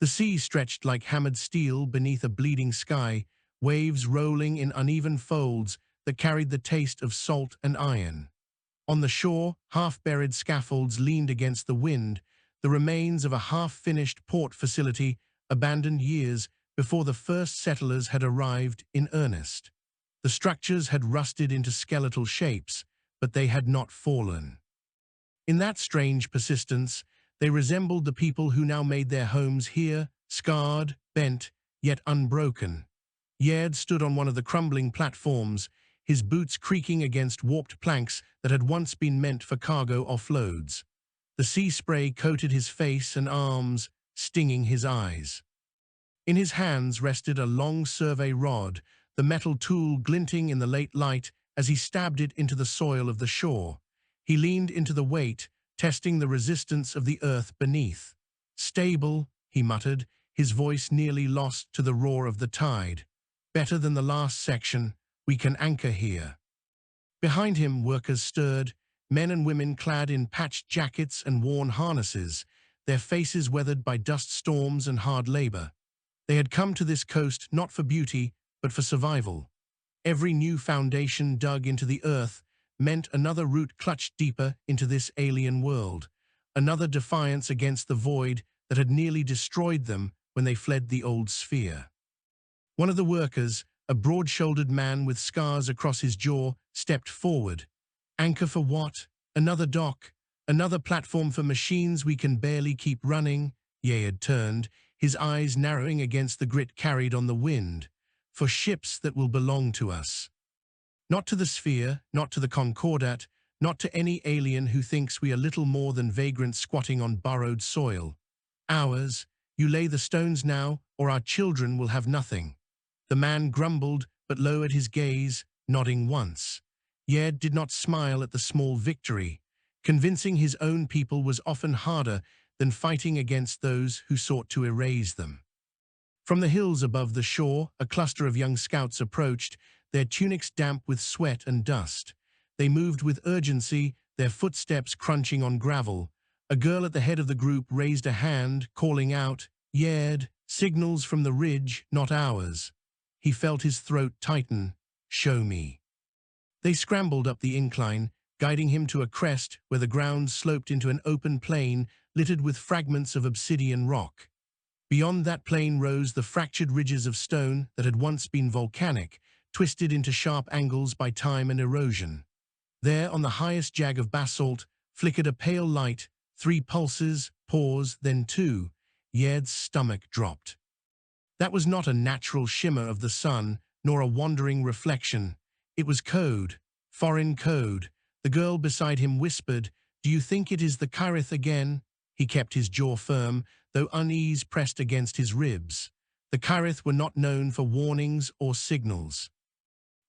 The sea stretched like hammered steel beneath a bleeding sky, waves rolling in uneven folds that carried the taste of salt and iron. On the shore, half-buried scaffolds leaned against the wind, the remains of a half-finished port facility abandoned years before the first settlers had arrived in earnest. The structures had rusted into skeletal shapes, but they had not fallen. In that strange persistence, they resembled the people who now made their homes here, scarred, bent, yet unbroken. Yared stood on one of the crumbling platforms, his boots creaking against warped planks that had once been meant for cargo offloads. The sea spray coated his face and arms, stinging his eyes. In his hands rested a long survey rod, the metal tool glinting in the late light as he stabbed it into the soil of the shore. He leaned into the weight, testing the resistance of the earth beneath. "Stable," he muttered, his voice nearly lost to the roar of the tide. "Better than the last section. We can anchor here." Behind him, workers stirred, men and women clad in patched jackets and worn harnesses, their faces weathered by dust storms and hard labor. They had come to this coast not for beauty, but for survival. Every new foundation dug into the earth meant another root clutched deeper into this alien world, another defiance against the void that had nearly destroyed them when they fled the old sphere. One of the workers, a broad-shouldered man with scars across his jaw, stepped forward. "Anchor for what? Another dock? Another platform for machines we can barely keep running?" Yared turned, his eyes narrowing against the grit carried on the wind. "For ships that will belong to us. Not to the sphere, not to the Concordat, not to any alien who thinks we are little more than vagrants squatting on borrowed soil. Ours. You lay the stones now, or our children will have nothing." The man grumbled, but lowered his gaze, nodding once. Yared did not smile at the small victory. Convincing his own people was often harder than fighting against those who sought to erase them. From the hills above the shore, a cluster of young scouts approached, their tunics damp with sweat and dust. They moved with urgency, their footsteps crunching on gravel. A girl at the head of the group raised a hand, calling out, "Yared, signals from the ridge, not ours." He felt his throat tighten. "Show me." They scrambled up the incline, guiding him to a crest where the ground sloped into an open plain littered with fragments of obsidian rock. Beyond that plain rose the fractured ridges of stone that had once been volcanic, twisted into sharp angles by time and erosion. There, on the highest jag of basalt, flickered a pale light, 3 pulses, pause, then 2. Yared's stomach dropped. That was not a natural shimmer of the sun, nor a wandering reflection. It was code, foreign code. The girl beside him whispered, "Do you think it is the Kyrith again?" He kept his jaw firm, though unease pressed against his ribs. The Kyrith were not known for warnings or signals.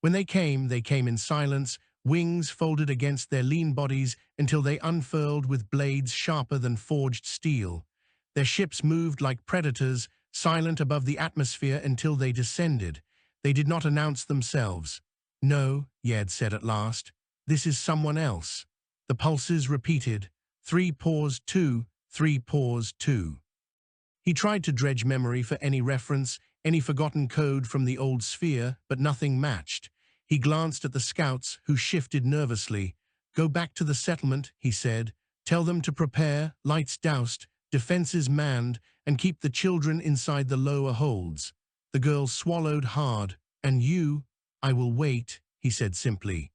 When they came in silence, wings folded against their lean bodies until they unfurled with blades sharper than forged steel. Their ships moved like predators, silent above the atmosphere until they descended. They did not announce themselves. "No," Yared said at last. "This is someone else." The pulses repeated. 3 pause 2, 3 pause 2. He tried to dredge memory for any reference, any forgotten code from the old sphere, but nothing matched. He glanced at the scouts, who shifted nervously. "Go back to the settlement," he said. "Tell them to prepare, lights doused, defenses manned, and keep the children inside the lower holds." The girl swallowed hard. "And you?" "I will wait," he said simply.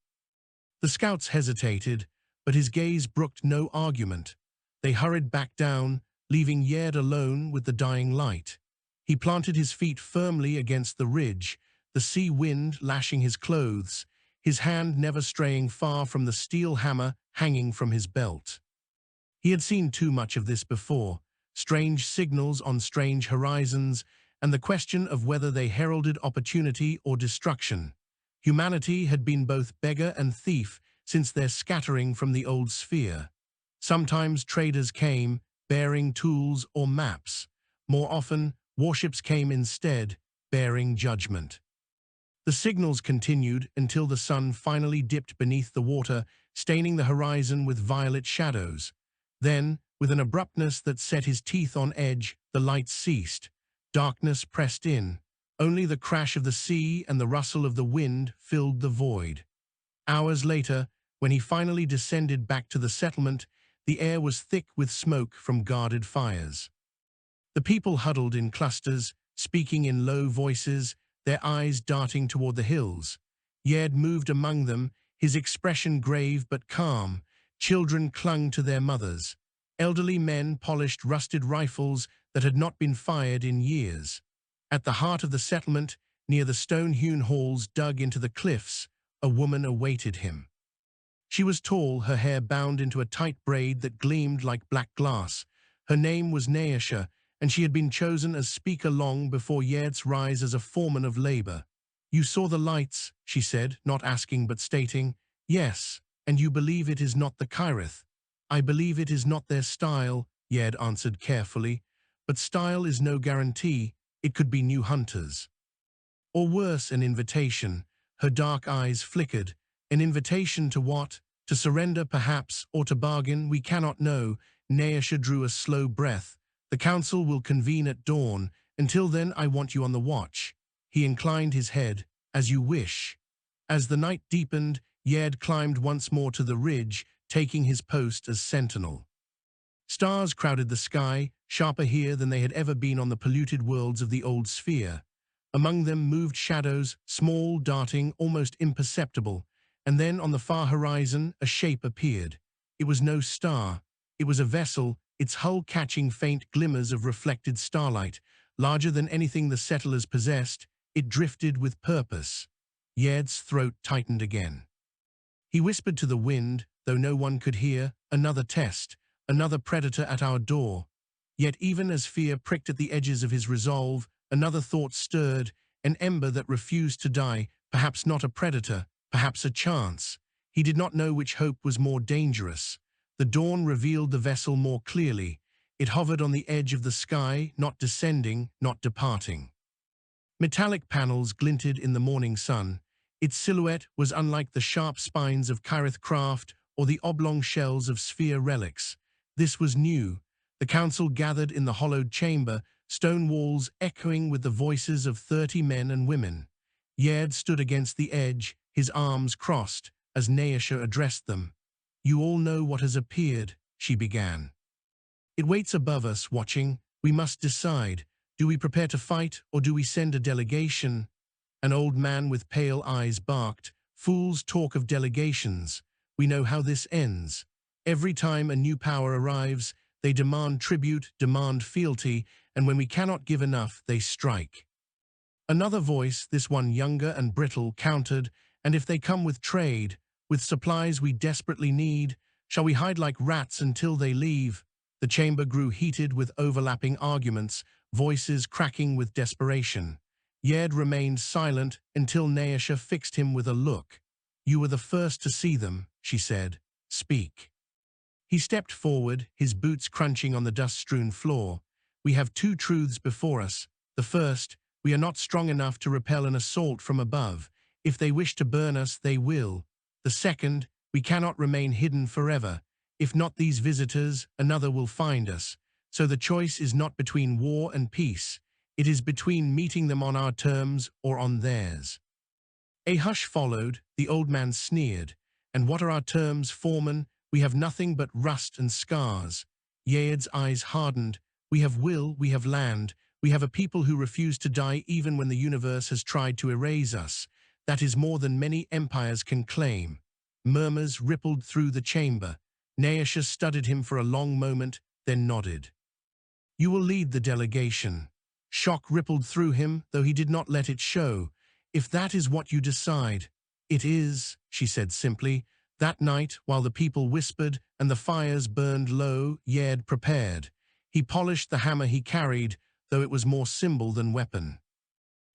The scouts hesitated, but his gaze brooked no argument. They hurried back down, leaving Yared alone with the dying light. He planted his feet firmly against the ridge, the sea wind lashing his clothes, his hand never straying far from the steel hammer hanging from his belt. He had seen too much of this before, strange signals on strange horizons, and the question of whether they heralded opportunity or destruction. Humanity had been both beggar and thief since their scattering from the old sphere. Sometimes traders came, bearing tools or maps. More often, warships came instead, bearing judgment. The signals continued until the sun finally dipped beneath the water, staining the horizon with violet shadows. Then, With an abruptness that set his teeth on edge, the lights ceased. Darkness pressed in. Only the crash of the sea and the rustle of the wind filled the void. Hours later, when he finally descended back to the settlement, the air was thick with smoke from guarded fires. The people huddled in clusters, speaking in low voices, their eyes darting toward the hills. Yared moved among them, his expression grave but calm. Children clung to their mothers. Elderly men polished rusted rifles that had not been fired in years. At the heart of the settlement, near the stone-hewn halls dug into the cliffs, a woman awaited him. She was tall, her hair bound into a tight braid that gleamed like black glass. Her name was Naisha, and she had been chosen as speaker long before Yared's rise as a foreman of labor. "You saw the lights," she said, not asking but stating. "Yes, and you believe it is not the Kyrith." "I believe it is not their style," Yared answered carefully. "But style is no guarantee. It could be new hunters. Or worse, an invitation." Her dark eyes flickered. "An invitation to what? To surrender, perhaps, or to bargain? We cannot know." Naisha drew a slow breath. "The council will convene at dawn. Until then, I want you on the watch." He inclined his head. "As you wish." As the night deepened, Yared climbed once more to the ridge, taking his post as sentinel. Stars crowded the sky, sharper here than they had ever been on the polluted worlds of the old sphere. Among them moved shadows, small, darting, almost imperceptible. And then on the far horizon, a shape appeared. It was no star. It was a vessel, its hull catching faint glimmers of reflected starlight. Larger than anything the settlers possessed, it drifted with purpose. Yared's throat tightened again. He whispered to the wind, though no one could hear, "Another test, another predator at our door." Yet even as fear pricked at the edges of his resolve, another thought stirred, an ember that refused to die, perhaps not a predator, perhaps a chance. He did not know which hope was more dangerous. The dawn revealed the vessel more clearly. It hovered on the edge of the sky, not descending, not departing. Metallic panels glinted in the morning sun. Its silhouette was unlike the sharp spines of Kyrith craft or the oblong shells of sphere relics. This was new. The council gathered in the hollowed chamber, stone walls echoing with the voices of 30 men and women. Yared stood against the edge, his arms crossed, as Naisha addressed them. "You all know what has appeared," she began. "It waits above us, watching. We must decide. Do we prepare to fight, or do we send a delegation?" An old man with pale eyes barked. "Fools talk of delegations. We know how this ends. Every time a new power arrives, they demand tribute, demand fealty, and when we cannot give enough, they strike." Another voice, this one younger and brittle, countered, "And if they come with trade, with supplies we desperately need, shall we hide like rats until they leave?" The chamber grew heated with overlapping arguments, voices cracking with desperation. Yared remained silent until Naisha fixed him with a look. "You were the first to see them," she said. "Speak." He stepped forward, his boots crunching on the dust-strewn floor. "We have two truths before us. The first, we are not strong enough to repel an assault from above. If they wish to burn us, they will. The second, we cannot remain hidden forever. If not these visitors, another will find us. So the choice is not between war and peace. It is between meeting them on our terms or on theirs." A hush followed. The old man sneered. "And what are our terms, foreman? We have nothing but rust and scars." Yared's eyes hardened. "We have will, we have land. We have a people who refuse to die even when the universe has tried to erase us. That is more than many empires can claim." Murmurs rippled through the chamber. Naisha studied him for a long moment, then nodded. "You will lead the delegation." Shock rippled through him, though he did not let it show. "If that is what you decide." "It is," she said simply. That night, while the people whispered and the fires burned low, Yared prepared. He polished the hammer he carried, though it was more symbol than weapon.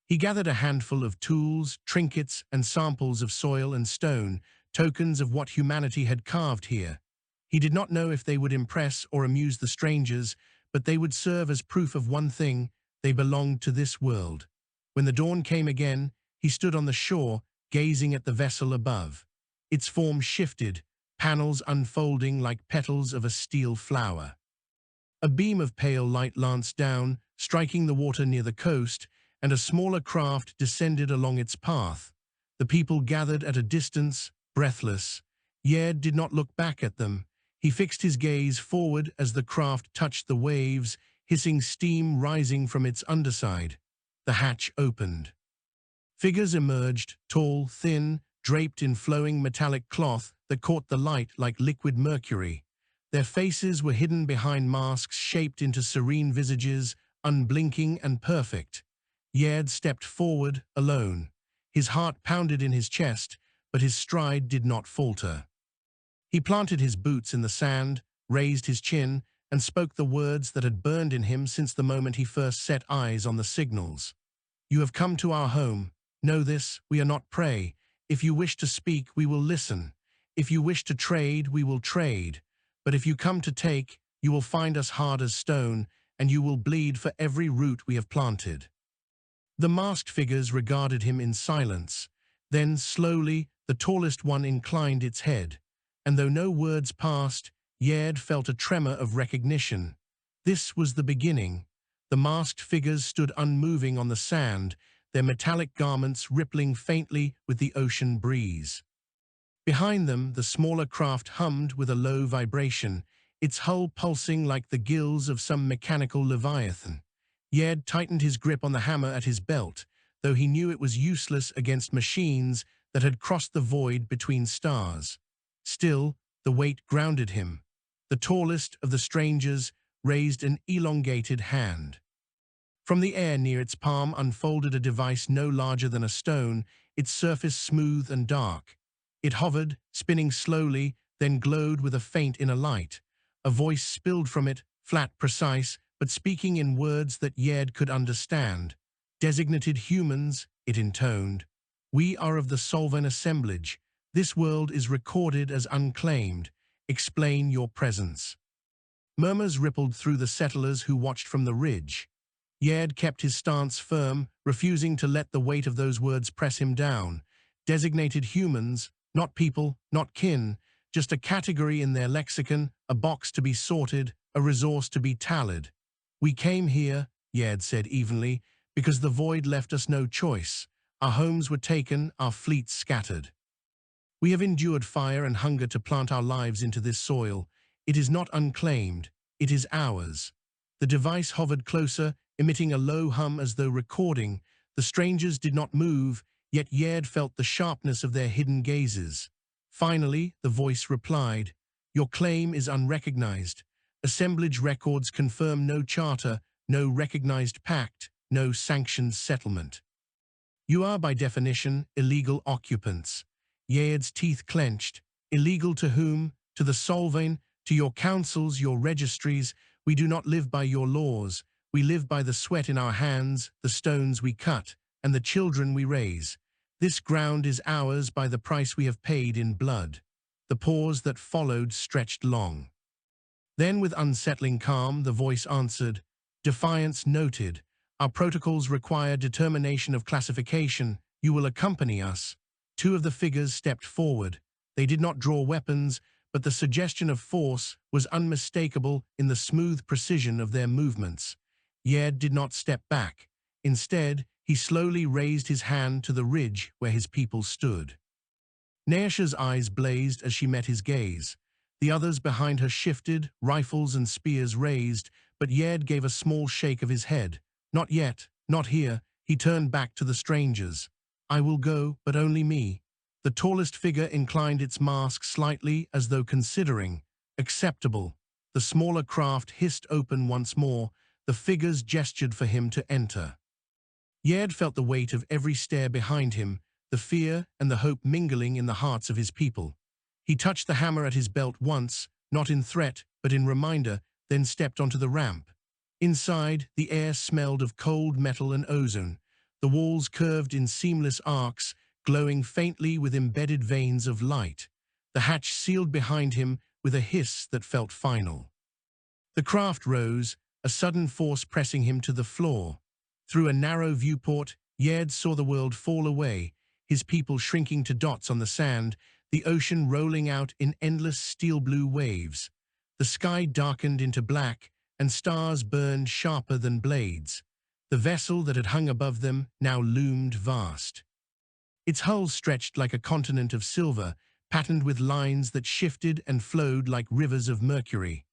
He gathered a handful of tools, trinkets, and samples of soil and stone, tokens of what humanity had carved here. He did not know if they would impress or amuse the strangers, but they would serve as proof of one thing: they belonged to this world. When the dawn came again, he stood on the shore, gazing at the vessel above. Its form shifted, panels unfolding like petals of a steel flower. A beam of pale light lanced down, striking the water near the coast, and a smaller craft descended along its path. The people gathered at a distance, breathless. Yared did not look back at them. He fixed his gaze forward as the craft touched the waves, hissing steam rising from its underside. The hatch opened. Figures emerged, tall, thin, draped in flowing metallic cloth that caught the light like liquid mercury. Their faces were hidden behind masks shaped into serene visages, unblinking and perfect. Yared stepped forward, alone. His heart pounded in his chest, but his stride did not falter. He planted his boots in the sand, raised his chin, and spoke the words that had burned in him since the moment he first set eyes on the signals. "You have come to our home. Know this, we are not prey. If you wish to speak, we will listen. If you wish to trade, we will trade. But if you come to take, you will find us hard as stone, and you will bleed for every root we have planted." The masked figures regarded him in silence. Then, slowly, the tallest one inclined its head. And though no words passed, Yared felt a tremor of recognition. This was the beginning. The masked figures stood unmoving on the sand, their metallic garments rippling faintly with the ocean breeze. Behind them, the smaller craft hummed with a low vibration, its hull pulsing like the gills of some mechanical leviathan. Yared tightened his grip on the hammer at his belt, though he knew it was useless against machines that had crossed the void between stars. Still, the weight grounded him. The tallest of the strangers raised an elongated hand. From the air near its palm unfolded a device no larger than a stone, its surface smooth and dark. It hovered, spinning slowly, then glowed with a faint inner light. A voice spilled from it, flat, precise, but speaking in words that Yared could understand. "Designated humans," it intoned. "We are of the Solvine assemblage. This world is recorded as unclaimed. Explain your presence." Murmurs rippled through the settlers who watched from the ridge. Yared kept his stance firm, refusing to let the weight of those words press him down. Designated humans, not people, not kin, just a category in their lexicon, a box to be sorted, a resource to be tallied. "We came here," Yared said evenly, "because the void left us no choice. Our homes were taken, our fleets scattered. We have endured fire and hunger to plant our lives into this soil. It is not unclaimed, it is ours." The device hovered closer, emitting a low hum as though recording. The strangers did not move, yet Yared felt the sharpness of their hidden gazes. Finally, the voice replied, "Your claim is unrecognized. Assemblage records confirm no charter, no recognized pact, no sanctioned settlement. You are, by definition, illegal occupants." Yared's teeth clenched. "Illegal to whom? To the Solvine, to your councils, your registries. We do not live by your laws. We live by the sweat in our hands, the stones we cut, and the children we raise. This ground is ours by the price we have paid in blood." The pause that followed stretched long. Then, with unsettling calm, the voice answered, "Defiance noted. Our protocols require determination of classification. You will accompany us." Two of the figures stepped forward. They did not draw weapons, but the suggestion of force was unmistakable in the smooth precision of their movements. Yared did not step back. Instead, he slowly raised his hand to the ridge where his people stood. Neasha's eyes blazed as she met his gaze. The others behind her shifted, rifles and spears raised, but Yared gave a small shake of his head. "Not yet, not here." He turned back to the strangers. "I will go, but only me." The tallest figure inclined its mask slightly as though considering. "Acceptable." The smaller craft hissed open once more. The figures gestured for him to enter. Yared felt the weight of every stare behind him, the fear and the hope mingling in the hearts of his people. He touched the hammer at his belt once, not in threat, but in reminder, then stepped onto the ramp. Inside, the air smelled of cold metal and ozone. The walls curved in seamless arcs, glowing faintly with embedded veins of light. The hatch sealed behind him with a hiss that felt final. The craft rose, a sudden force pressing him to the floor. Through a narrow viewport, Yared saw the world fall away, his people shrinking to dots on the sand, the ocean rolling out in endless steel-blue waves. The sky darkened into black, and stars burned sharper than blades. The vessel that had hung above them now loomed vast. Its hull stretched like a continent of silver, patterned with lines that shifted and flowed like rivers of mercury.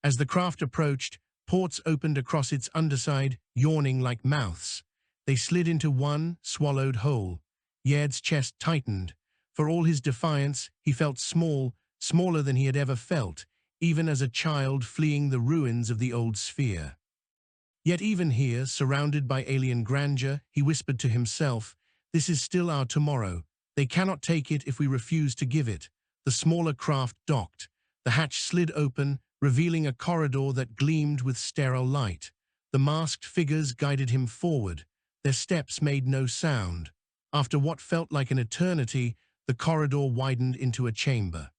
As the craft approached, ports opened across its underside, yawning like mouths. They slid into one, swallowed whole. Yared's chest tightened. For all his defiance, he felt small, smaller than he had ever felt, even as a child fleeing the ruins of the old sphere. Yet even here, surrounded by alien grandeur, he whispered to himself, "This is still our tomorrow. They cannot take it if we refuse to give it." The smaller craft docked. The hatch slid open, revealing a corridor that gleamed with sterile light. The masked figures guided him forward. Their steps made no sound. After what felt like an eternity, the corridor widened into a chamber.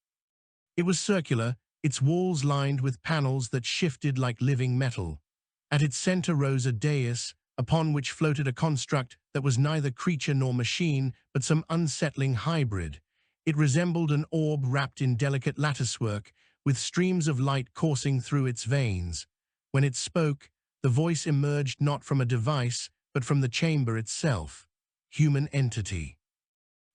It was circular, its walls lined with panels that shifted like living metal. At its center rose a dais, upon which floated a construct that was neither creature nor machine, but some unsettling hybrid. It resembled an orb wrapped in delicate latticework, with streams of light coursing through its veins. When it spoke, the voice emerged not from a device, but from the chamber itself. Human entity.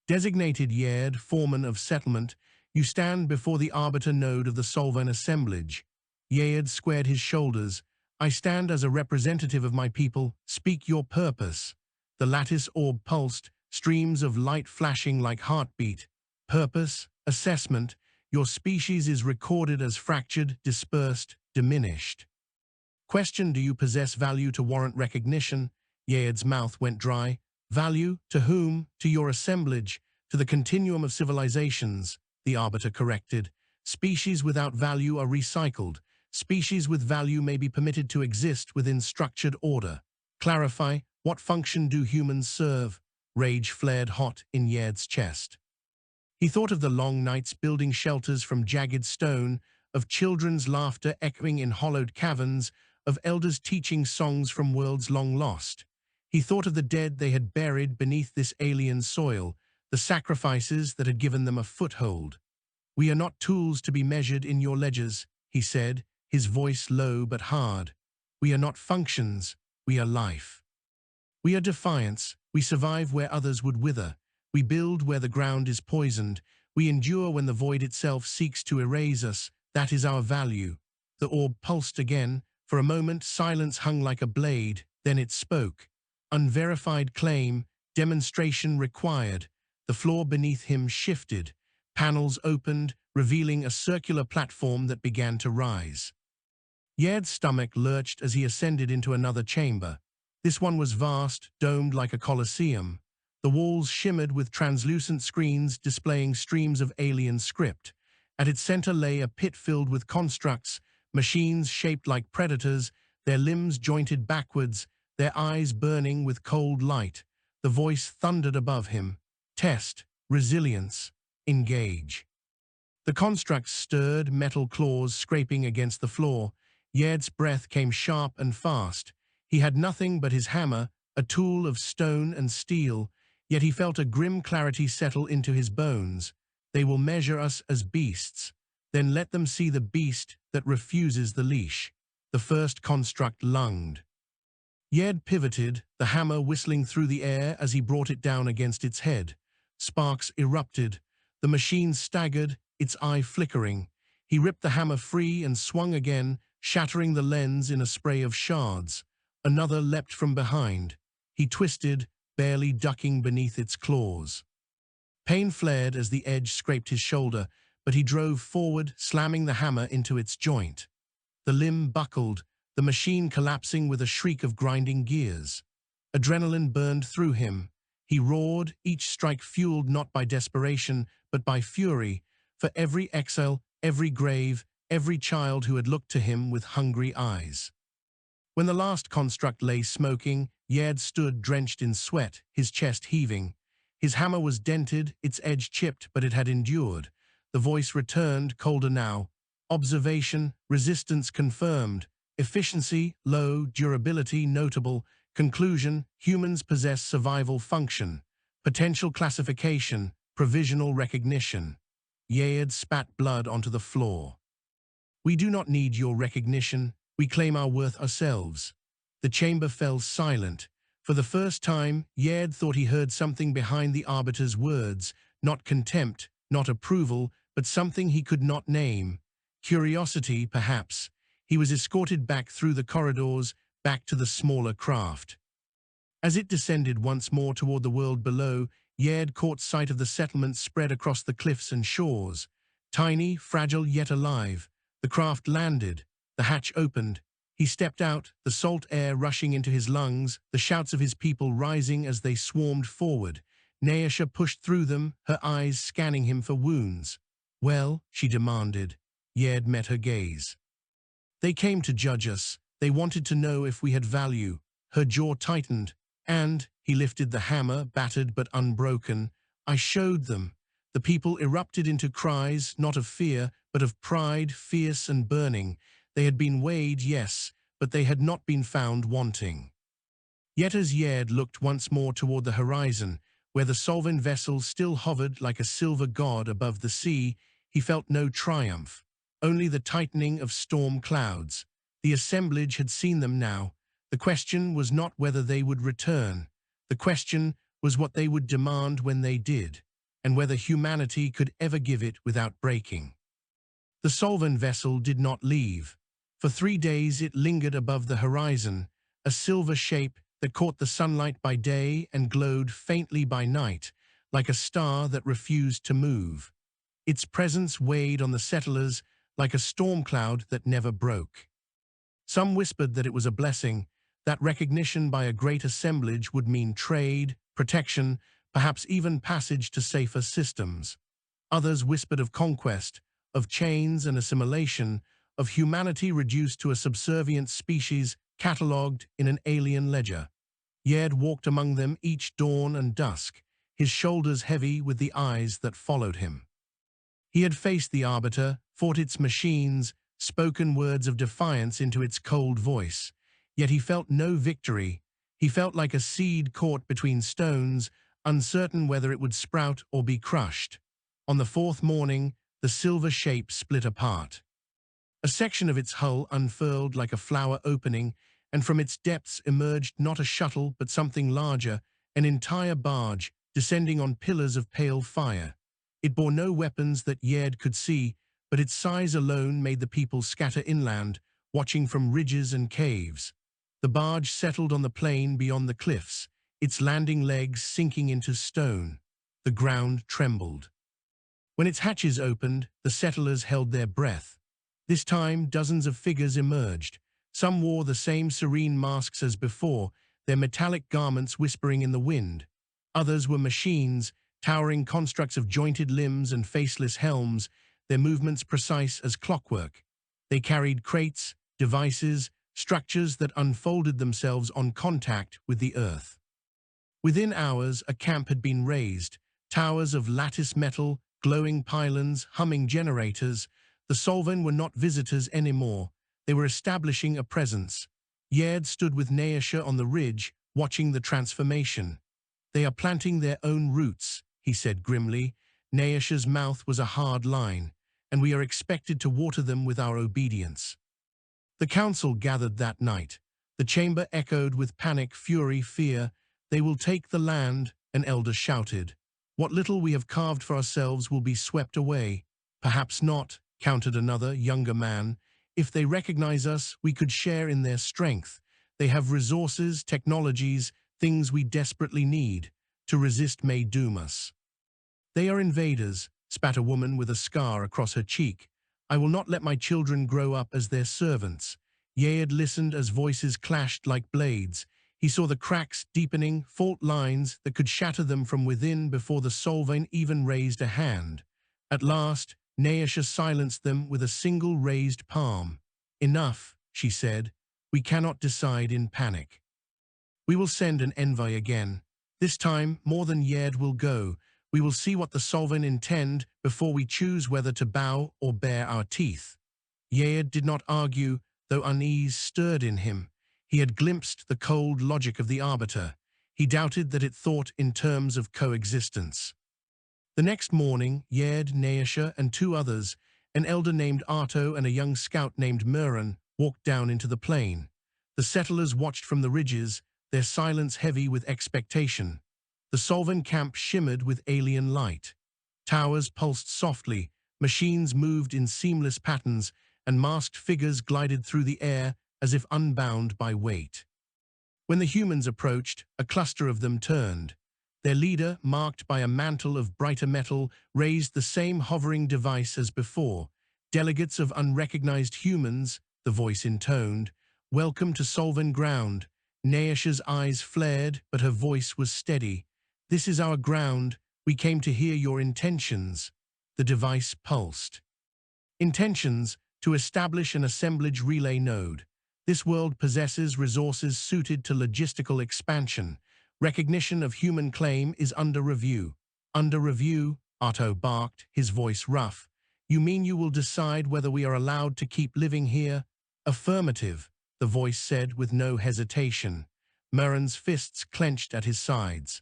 Designated Yared, foreman of settlement, you stand before the arbiter node of the Solvine assemblage. Yared squared his shoulders. "I stand as a representative of my people. Speak your purpose." The lattice orb pulsed, streams of light flashing like heartbeat. "Purpose, assessment. Your species is recorded as fractured, dispersed, diminished." Question: do you possess value to warrant recognition? Yared's mouth went dry. Value? To whom? To your assemblage, to the continuum of civilizations, the arbiter corrected. Species without value are recycled. Species with value may be permitted to exist within structured order. Clarify, what function do humans serve? Rage flared hot in Yared's chest. He thought of the long nights building shelters from jagged stone, of children's laughter echoing in hollowed caverns, of elders teaching songs from worlds long lost. He thought of the dead they had buried beneath this alien soil, the sacrifices that had given them a foothold. "We are not tools to be measured in your ledgers," he said, his voice low but hard. "We are not functions, we are life. We are defiance, we survive where others would wither. We build where the ground is poisoned. We endure when the void itself seeks to erase us. That is our value." The orb pulsed again. For a moment, silence hung like a blade. Then it spoke. Unverified claim, demonstration required. The floor beneath him shifted. Panels opened, revealing a circular platform that began to rise. Yared's stomach lurched as he ascended into another chamber. This one was vast, domed like a coliseum. The walls shimmered with translucent screens displaying streams of alien script. At its center lay a pit filled with constructs, machines shaped like predators, their limbs jointed backwards, their eyes burning with cold light. The voice thundered above him. "Test, resilience, engage." The constructs stirred, metal claws scraping against the floor. Yared's breath came sharp and fast. He had nothing but his hammer, a tool of stone and steel, yet he felt a grim clarity settle into his bones. "They will measure us as beasts. Then let them see the beast that refuses the leash." The first construct lunged. Yared pivoted, the hammer whistling through the air as he brought it down against its head. Sparks erupted. The machine staggered, its eye flickering. He ripped the hammer free and swung again, shattering the lens in a spray of shards. Another leapt from behind. He twisted, barely ducking beneath its claws. Pain flared as the edge scraped his shoulder, but he drove forward, slamming the hammer into its joint. The limb buckled, the machine collapsing with a shriek of grinding gears. Adrenaline burned through him. He roared, each strike fueled not by desperation, but by fury, for every exile, every grave, every child who had looked to him with hungry eyes. When the last construct lay smoking, Yared stood drenched in sweat, his chest heaving. His hammer was dented, its edge chipped, but it had endured. The voice returned, colder now. Observation, resistance confirmed. Efficiency, low, durability, notable. Conclusion, humans possess survival function. Potential classification, provisional recognition. Yared spat blood onto the floor. "We do not need your recognition. We claim our worth ourselves. The chamber fell silent. For the first time, Yared thought he heard something behind the arbiter's words, not contempt, not approval, but something he could not name. Curiosity, perhaps. He was escorted back through the corridors, back to the smaller craft. As it descended once more toward the world below, Yared caught sight of the settlement spread across the cliffs and shores. Tiny, fragile, yet alive. The craft landed. The hatch opened. He stepped out, the salt air rushing into his lungs, the shouts of his people rising as they swarmed forward. Naisha pushed through them, her eyes scanning him for wounds. "Well?" she demanded. Yared met her gaze. "They came to judge us. They wanted to know if we had value." Her jaw tightened. "And," he lifted the hammer, battered but unbroken, "I showed them." The people erupted into cries, not of fear, but of pride, fierce and burning. They had been weighed, yes, but they had not been found wanting. Yet as Yared looked once more toward the horizon, where the Solvine vessel still hovered like a silver god above the sea, he felt no triumph, only the tightening of storm clouds. The assemblage had seen them now. The question was not whether they would return. The question was what they would demand when they did, and whether humanity could ever give it without breaking. The Solvine vessel did not leave. For 3 days it lingered above the horizon, a silver shape that caught the sunlight by day and glowed faintly by night, like a star that refused to move. Its presence weighed on the settlers like a storm cloud that never broke. Some whispered that it was a blessing, that recognition by a great assemblage would mean trade, protection, perhaps even passage to safer systems. Others whispered of conquest, of chains and assimilation, of humanity reduced to a subservient species catalogued in an alien ledger. Yared walked among them each dawn and dusk, his shoulders heavy with the eyes that followed him. He had faced the arbiter, fought its machines, spoken words of defiance into its cold voice. Yet he felt no victory. He felt like a seed caught between stones, uncertain whether it would sprout or be crushed. On the 4th morning, the silver shape split apart. A section of its hull unfurled like a flower opening, and from its depths emerged not a shuttle but something larger, an entire barge, descending on pillars of pale fire. It bore no weapons that Yared could see, but its size alone made the people scatter inland, watching from ridges and caves. The barge settled on the plain beyond the cliffs, its landing legs sinking into stone. The ground trembled. When its hatches opened, the settlers held their breath. This time, dozens of figures emerged. Some wore the same serene masks as before, their metallic garments whispering in the wind. Others were machines, towering constructs of jointed limbs and faceless helms, their movements precise as clockwork. They carried crates, devices, structures that unfolded themselves on contact with the earth. Within hours, a camp had been raised, towers of lattice metal, glowing pylons, humming generators. The Solvine were not visitors anymore. They were establishing a presence. Yared stood with Naisha on the ridge, watching the transformation. "They are planting their own roots," he said grimly. Naisha's mouth was a hard line, "and we are expected to water them with our obedience." The council gathered that night. The chamber echoed with panic, fury, fear. "They will take the land," an elder shouted. "What little we have carved for ourselves will be swept away." "Perhaps not," countered another, younger man. "If they recognize us, we could share in their strength. They have resources, technologies, things we desperately need. To resist may doom us." "They are invaders," spat a woman with a scar across her cheek. "I will not let my children grow up as their servants." Yared listened as voices clashed like blades. He saw the cracks deepening, fault lines that could shatter them from within before the Solvine even raised a hand. At last, Naisha silenced them with a single raised palm. "Enough," she said. "We cannot decide in panic. We will send an envoy again. This time, more than Yared will go. We will see what the Solvine intend before we choose whether to bow or bare our teeth." Yared did not argue, though unease stirred in him. He had glimpsed the cold logic of the arbiter. He doubted that it thought in terms of coexistence. The next morning, Yared, Naisha, and 2 others, an elder named Arto and a young scout named Muran, walked down into the plain. The settlers watched from the ridges, their silence heavy with expectation. The Solvine camp shimmered with alien light. Towers pulsed softly, machines moved in seamless patterns, and masked figures glided through the air as if unbound by weight. When the humans approached, a cluster of them turned. Their leader, marked by a mantle of brighter metal, raised the same hovering device as before. Delegates of unrecognized humans, the voice intoned, welcome to Solvine ground. Naisha's eyes flared, but her voice was steady. This is our ground. We came to hear your intentions. The device pulsed. Intentions: to establish an assemblage relay node. This world possesses resources suited to logistical expansion. Recognition of human claim is under review. Under review, Otto barked, his voice rough. You mean you will decide whether we are allowed to keep living here? Affirmative, the voice said with no hesitation. Murren's fists clenched at his sides.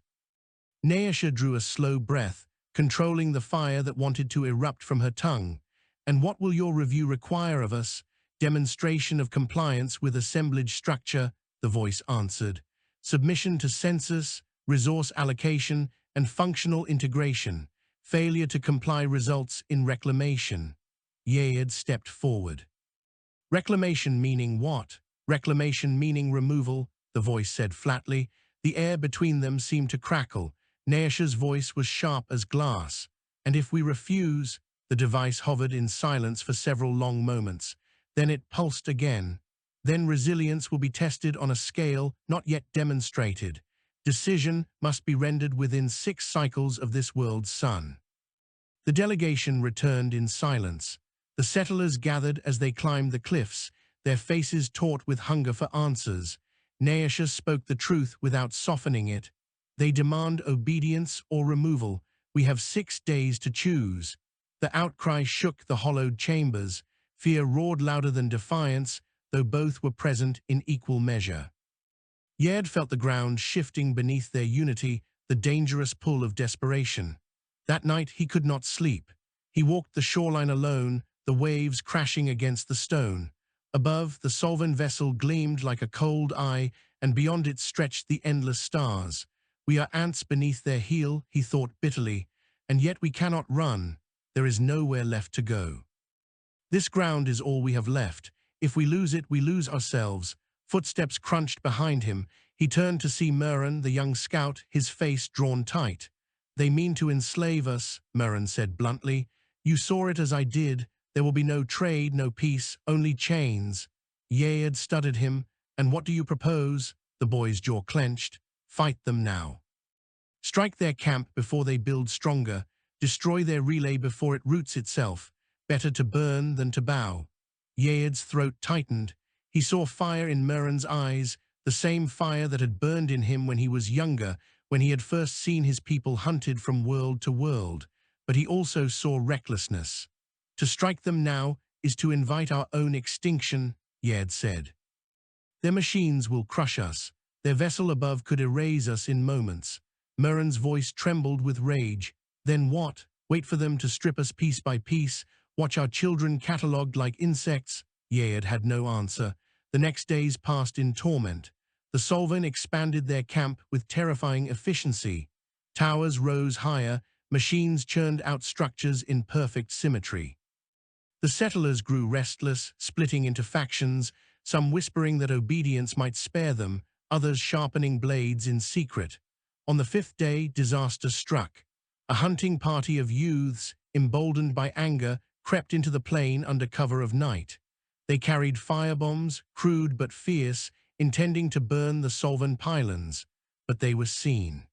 Naisha drew a slow breath, controlling the fire that wanted to erupt from her tongue. And what will your review require of us? Demonstration of compliance with assemblage structure, the voice answered. Submission to census, resource allocation, and functional integration. Failure to comply results in reclamation. Yared stepped forward. Reclamation meaning what? Reclamation meaning removal, the voice said flatly. The air between them seemed to crackle. Naisha's voice was sharp as glass. And if we refuse? The device hovered in silence for several long moments. Then it pulsed again. Then resilience will be tested on a scale not yet demonstrated. Decision must be rendered within 6 cycles of this world's sun. The delegation returned in silence. The settlers gathered as they climbed the cliffs, their faces taut with hunger for answers. Naisha spoke the truth without softening it. They demand obedience or removal. We have 6 days to choose. The outcry shook the hollowed chambers. Fear roared louder than defiance, though both were present in equal measure. Yared felt the ground shifting beneath their unity, the dangerous pull of desperation. That night he could not sleep. He walked the shoreline alone, the waves crashing against the stone. Above, the Solvine vessel gleamed like a cold eye, and beyond it stretched the endless stars. We are ants beneath their heel, he thought bitterly, and yet we cannot run. There is nowhere left to go. This ground is all we have left. If we lose it, we lose ourselves. Footsteps crunched behind him. He turned to see Murren, the young scout, his face drawn tight. They mean to enslave us, Murren said bluntly. You saw it as I did. There will be no trade, no peace, only chains. Yared studied him. And what do you propose? The boy's jaw clenched. Fight them now. Strike their camp before they build stronger. Destroy their relay before it roots itself. Better to burn than to bow. Yared's throat tightened. He saw fire in Murren's eyes, the same fire that had burned in him when he was younger, when he had first seen his people hunted from world to world. But he also saw recklessness. To strike them now is to invite our own extinction, Yared said. Their machines will crush us. Their vessel above could erase us in moments. Murren's voice trembled with rage. Then what? Wait for them to strip us piece by piece? Watch our children catalogued like insects? Yared had no answer. The next days passed in torment. The Solvine expanded their camp with terrifying efficiency. Towers rose higher, machines churned out structures in perfect symmetry. The settlers grew restless, splitting into factions, some whispering that obedience might spare them, others sharpening blades in secret. On the 5th day, disaster struck. A hunting party of youths, emboldened by anger, crept into the plain under cover of night. They carried firebombs, crude but fierce, intending to burn the Solvine pylons, but they were seen.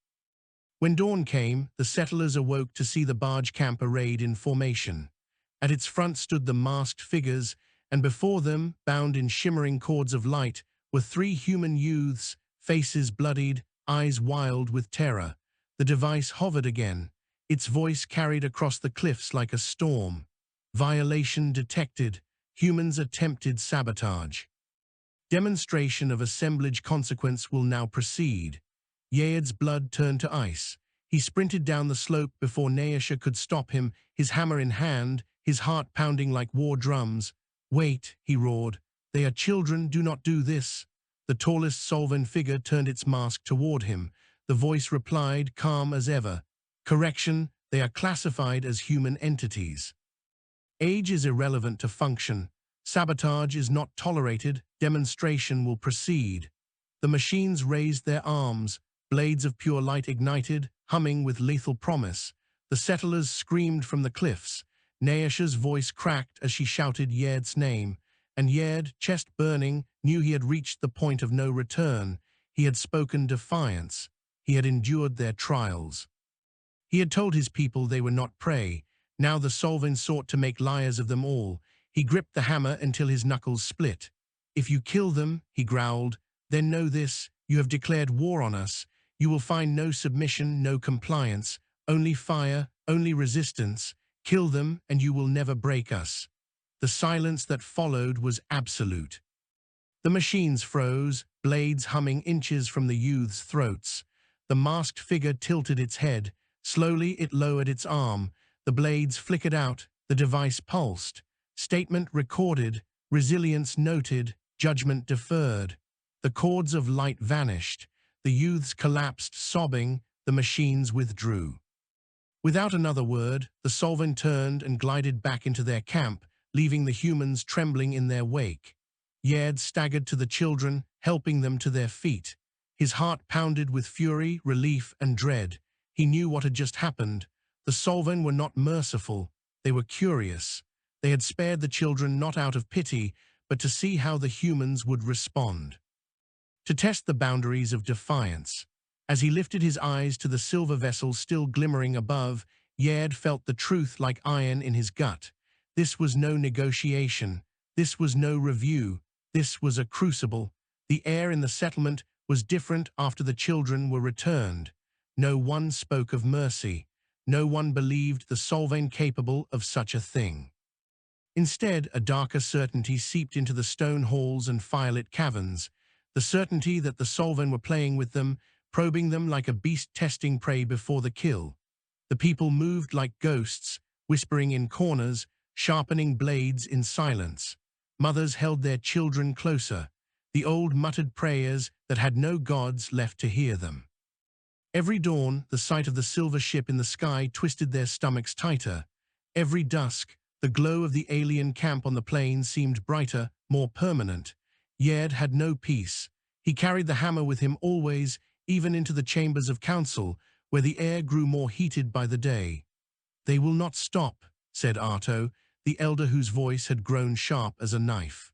When dawn came, the settlers awoke to see the barge camp arrayed in formation. At its front stood the masked figures, and before them, bound in shimmering cords of light, were 3 human youths, faces bloodied, eyes wild with terror. The device hovered again, its voice carried across the cliffs like a storm. Violation detected. Humans attempted sabotage. Demonstration of assemblage consequence will now proceed. Yared's blood turned to ice. He sprinted down the slope before Naisha could stop him, his hammer in hand, his heart pounding like war drums. Wait, he roared. They are children, do not do this. The tallest Solvine figure turned its mask toward him. The voice replied, calm as ever. Correction, they are classified as human entities. Age is irrelevant to function. Sabotage is not tolerated. Demonstration will proceed. The machines raised their arms, blades of pure light ignited, humming with lethal promise. The settlers screamed from the cliffs. Naisha's voice cracked as she shouted Yared's name, and Yared, chest burning, knew he had reached the point of no return. He had spoken defiance. He had endured their trials. He had told his people they were not prey. Now the Solvine sought to make liars of them all. He gripped the hammer until his knuckles split. If you kill them, he growled, then know this, you have declared war on us. You will find no submission, no compliance, only fire, only resistance. Kill them and you will never break us. The silence that followed was absolute. The machines froze, blades humming inches from the youths' throats. The masked figure tilted its head. Slowly it lowered its arm. The blades flickered out. The device pulsed. Statement recorded. Resilience noted. Judgment deferred. The cords of light vanished. The youths collapsed, sobbing. The machines withdrew. Without another word, the Solvine turned and glided back into their camp, leaving the humans trembling in their wake. Yared staggered to the children, helping them to their feet. His heart pounded with fury, relief, and dread. He knew what had just happened. The Solvine were not merciful. They were curious. They had spared the children not out of pity, but to see how the humans would respond. To test the boundaries of defiance. As he lifted his eyes to the silver vessel still glimmering above, Yared felt the truth like iron in his gut. This was no negotiation. This was no review. This was a crucible. The air in the settlement was different after the children were returned. No one spoke of mercy. No one believed the Solvine capable of such a thing. Instead, a darker certainty seeped into the stone halls and firelit caverns, the certainty that the Solvine were playing with them, probing them like a beast testing prey before the kill. The people moved like ghosts, whispering in corners, sharpening blades in silence. Mothers held their children closer, the old muttered prayers that had no gods left to hear them. Every dawn, the sight of the silver ship in the sky twisted their stomachs tighter. Every dusk, the glow of the alien camp on the plain seemed brighter, more permanent. Yared had no peace. He carried the hammer with him always, even into the chambers of council, where the air grew more heated by the day. "They will not stop," said Arto, the elder whose voice had grown sharp as a knife.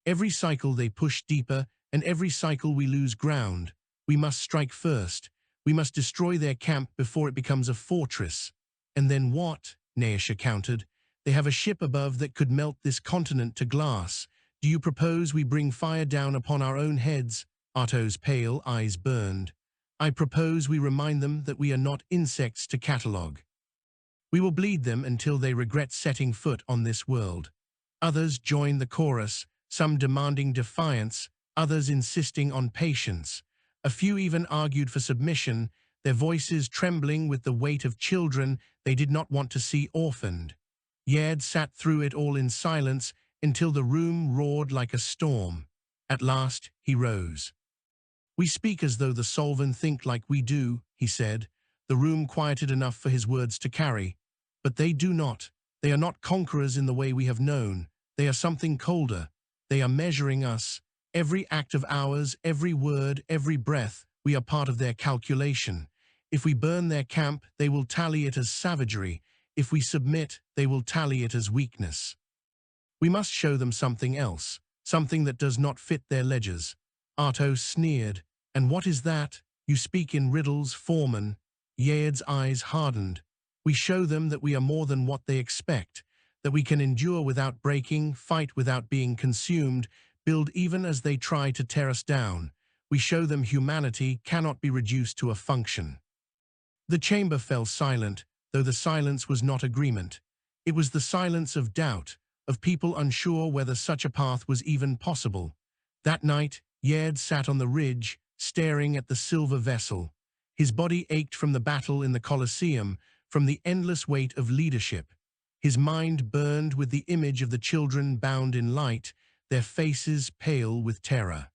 "Every cycle they push deeper, and every cycle we lose ground. We must strike first. We must destroy their camp before it becomes a fortress." "And then what?" Naisha countered. "They have a ship above that could melt this continent to glass. Do you propose we bring fire down upon our own heads?" Arto's pale eyes burned. "I propose we remind them that we are not insects to catalogue. We will bleed them until they regret setting foot on this world." Others joined the chorus, some demanding defiance, others insisting on patience. A few even argued for submission, their voices trembling with the weight of children they did not want to see orphaned. Yared sat through it all in silence until the room roared like a storm. At last, he rose. "We speak as though the Solvine think like we do," he said. The room quieted enough for his words to carry. "But they do not. They are not conquerors in the way we have known. They are something colder. They are measuring us. Every act of ours, every word, every breath, we are part of their calculation. If we burn their camp, they will tally it as savagery. If we submit, they will tally it as weakness. We must show them something else, something that does not fit their ledgers." Arto sneered. "And what is that? You speak in riddles, foreman." Yared's eyes hardened. "We show them that we are more than what they expect, that we can endure without breaking, fight without being consumed, build even as they try to tear us down. We show them humanity cannot be reduced to a function." The chamber fell silent, though the silence was not agreement. It was the silence of doubt, of people unsure whether such a path was even possible. That night, Yared sat on the ridge, staring at the silver vessel. His body ached from the battle in the Colosseum, from the endless weight of leadership. His mind burned with the image of the children bound in light, their faces pale with terror.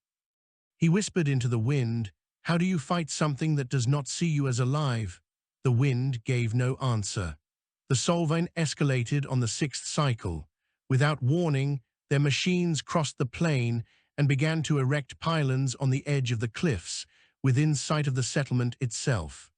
He whispered into the wind, "How do you fight something that does not see you as alive?" The wind gave no answer. The Solvine escalated on the sixth cycle. Without warning, their machines crossed the plain and began to erect pylons on the edge of the cliffs, within sight of the settlement itself.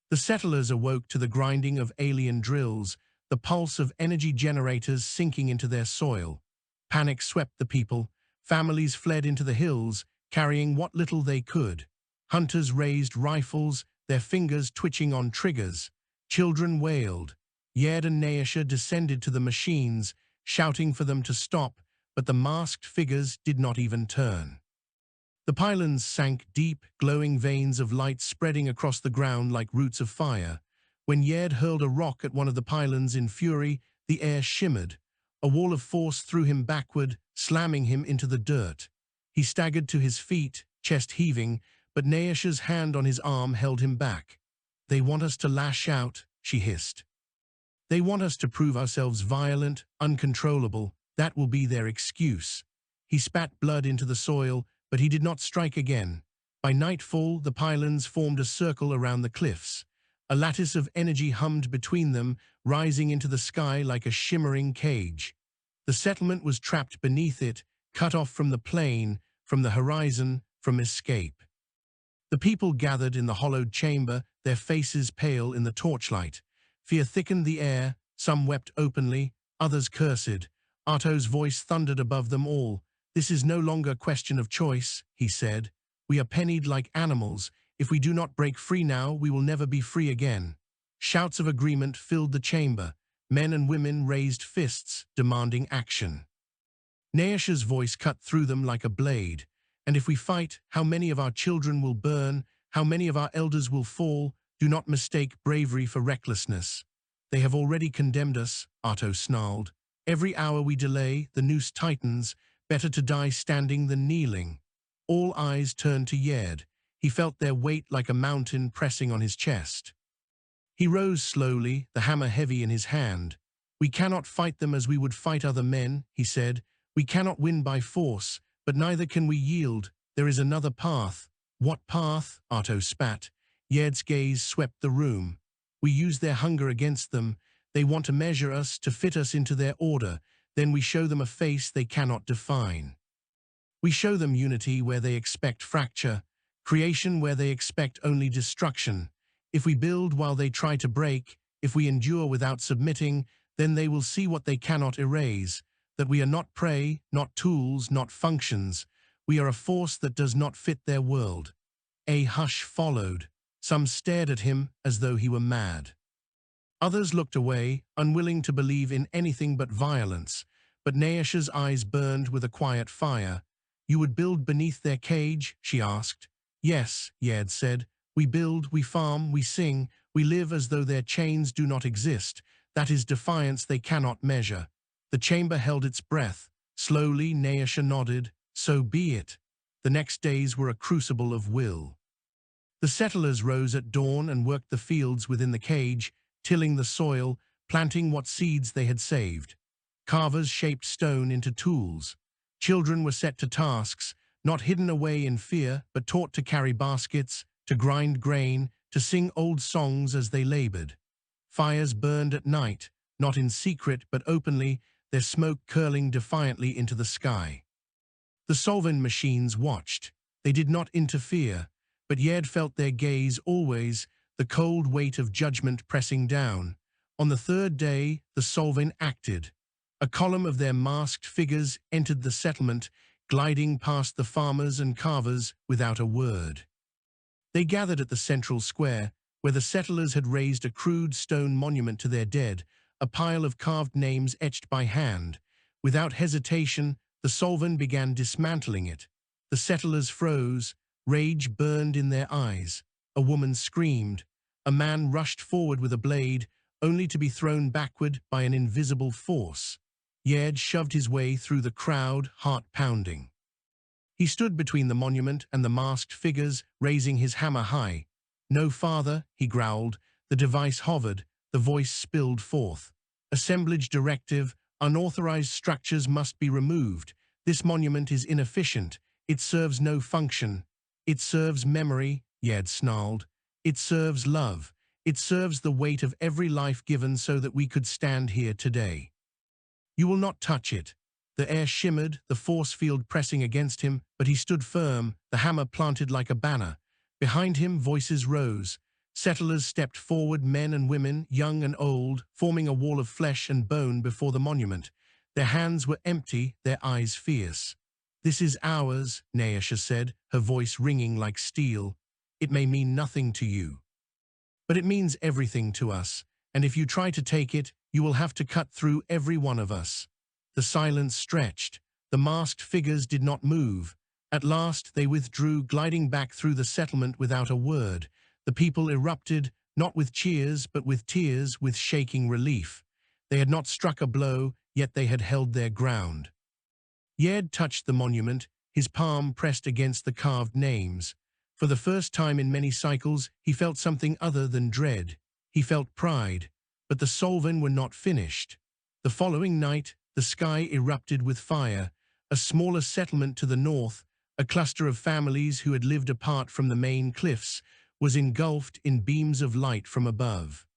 The settlers awoke to the grinding of alien drills, the pulse of energy generators sinking into their soil. Panic swept the people. Families fled into the hills, carrying what little they could. Hunters raised rifles, their fingers twitching on triggers. Children wailed. Yared and Naisha descended to the machines, shouting for them to stop, but the masked figures did not even turn. The pylons sank deep, glowing veins of light spreading across the ground like roots of fire. When Yared hurled a rock at one of the pylons in fury, the air shimmered. A wall of force threw him backward, slamming him into the dirt. He staggered to his feet, chest heaving, but Naisha's hand on his arm held him back. "They want us to lash out," she hissed. "They want us to prove ourselves violent, uncontrollable. That will be their excuse." He spat blood into the soil, but he did not strike again. By nightfall, the pylons formed a circle around the cliffs. A lattice of energy hummed between them, rising into the sky like a shimmering cage. The settlement was trapped beneath it, cut off from the plain, from the horizon, from escape. The people gathered in the hollowed chamber, their faces pale in the torchlight. Fear thickened the air, some wept openly, others cursed. Arto's voice thundered above them all. "This is no longer a question of choice," he said. "We are pennied like animals. If we do not break free now, we will never be free again." Shouts of agreement filled the chamber. Men and women raised fists, demanding action. Naisha's voice cut through them like a blade. "And if we fight, how many of our children will burn? How many of our elders will fall? Do not mistake bravery for recklessness." "They have already condemned us," Arto snarled. "Every hour we delay, the noose tightens. Better to die standing than kneeling." All eyes turned to Yared. He felt their weight like a mountain pressing on his chest. He rose slowly, the hammer heavy in his hand. "We cannot fight them as we would fight other men," he said. "We cannot win by force, but neither can we yield. There is another path." "What path?" Arto spat. Yared's gaze swept the room. "We use their hunger against them. They want to measure us, to fit us into their order. Then we show them a face they cannot define. We show them unity where they expect fracture, creation where they expect only destruction. If we build while they try to break, if we endure without submitting, then they will see what they cannot erase, that we are not prey, not tools, not functions. We are a force that does not fit their world." A hush followed. Some stared at him as though he were mad. Others looked away, unwilling to believe in anything but violence, but Naisha's eyes burned with a quiet fire. "You would build beneath their cage?" she asked. "Yes," Yared said. "We build, we farm, we sing, we live as though their chains do not exist. That is defiance they cannot measure." The chamber held its breath. Slowly, Naisha nodded. "So be it." The next days were a crucible of will. The settlers rose at dawn and worked the fields within the cage, tilling the soil, planting what seeds they had saved. Carvers shaped stone into tools. Children were set to tasks, not hidden away in fear, but taught to carry baskets, to grind grain, to sing old songs as they labored. Fires burned at night, not in secret but openly, their smoke curling defiantly into the sky. The Solvine machines watched. They did not interfere, but Yared felt their gaze always, the cold weight of judgment pressing down. On the third day, the Solvine acted. A column of their masked figures entered the settlement, gliding past the farmers and carvers without a word. They gathered at the central square, where the settlers had raised a crude stone monument to their dead, a pile of carved names etched by hand. Without hesitation, the Solvine began dismantling it. The settlers froze. Rage burned in their eyes. A woman screamed. A man rushed forward with a blade, only to be thrown backward by an invisible force. Yared shoved his way through the crowd, heart pounding. He stood between the monument and the masked figures, raising his hammer high. "No farther," he growled. The device hovered. The voice spilled forth. "Assemblage directive. Unauthorized structures must be removed. This monument is inefficient. It serves no function. It serves memory, Yared snarled. It serves love. It serves the weight of every life given so that we could stand here today. You will not touch it. The air shimmered, the force field pressing against him, but he stood firm, the hammer planted like a banner. Behind him, voices rose. Settlers stepped forward, men and women, young and old, forming a wall of flesh and bone before the monument. Their hands were empty, their eyes fierce. "This is ours," Naisha said, her voice ringing like steel. "It may mean nothing to you, but it means everything to us, and if you try to take it, you will have to cut through every one of us." The silence stretched. The masked figures did not move. At last they withdrew, gliding back through the settlement without a word. The people erupted, not with cheers, but with tears, with shaking relief. They had not struck a blow, yet they had held their ground. Yared touched the monument, his palm pressed against the carved names. For the first time in many cycles, he felt something other than dread. He felt pride, but the Solvine were not finished. The following night, the sky erupted with fire. A smaller settlement to the north, a cluster of families who had lived apart from the main cliffs, was engulfed in beams of light from above.